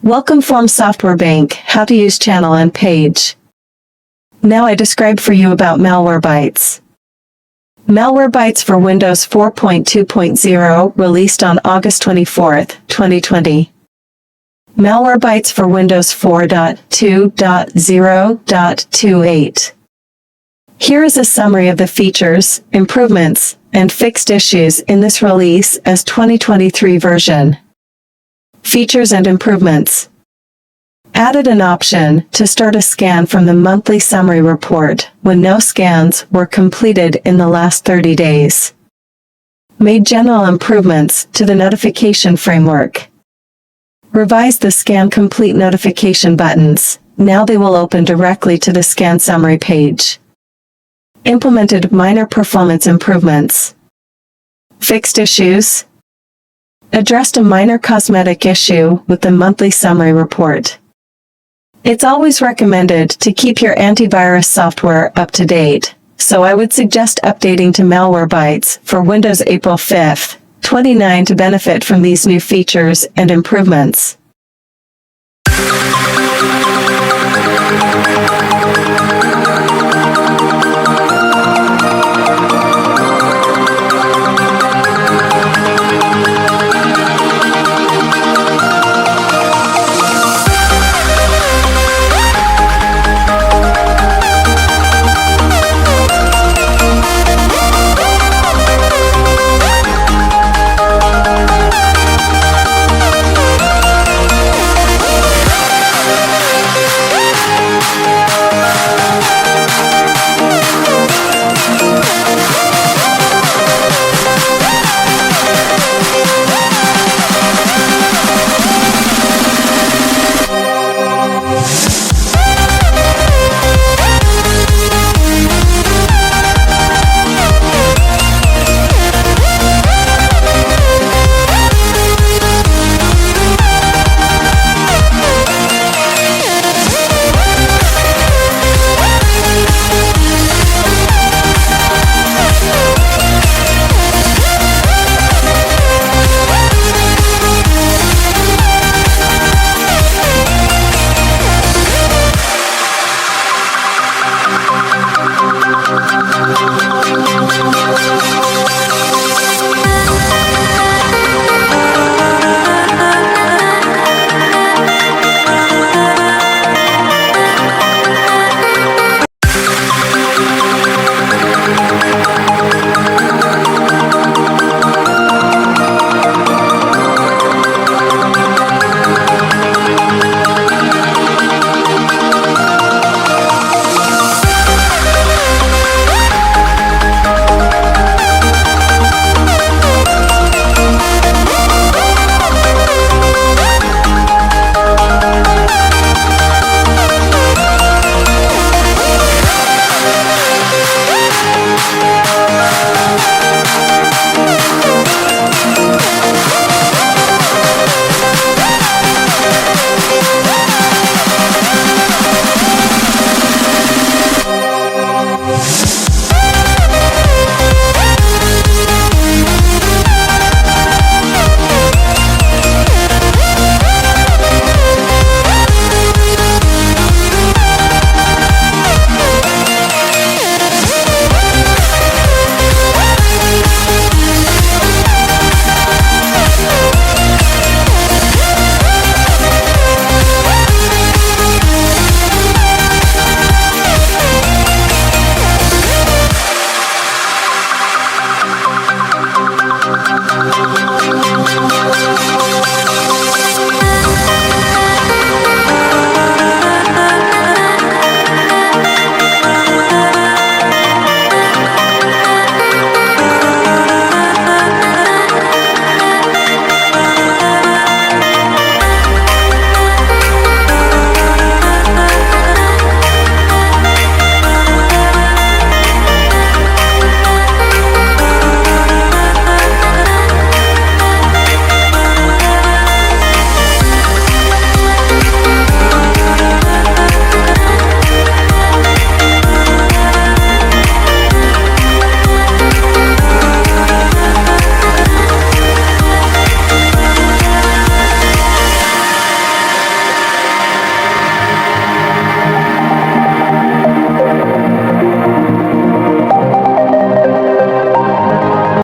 Welcome from Software Bank, how to use channel and page. Now I describe for you about Malwarebytes. Malwarebytes for Windows 4.2.0 released on August 24, 2020. Malwarebytes for Windows 4.2.0.28. Here is a summary of the features, improvements, and fixed issues in this release as 2023 version. Features and improvements. Added an option to start a scan from the monthly summary report when no scans were completed in the last 30 days. Made general improvements to the notification framework. Revised the scan complete notification buttons. Now they will open directly to the scan summary page. Implemented minor performance improvements. Fixed issues. Addressed a minor cosmetic issue with the monthly summary report. It's always recommended to keep your antivirus software up to date, so I would suggest updating to Malwarebytes for Windows April 5, 2029 to benefit from these new features and improvements.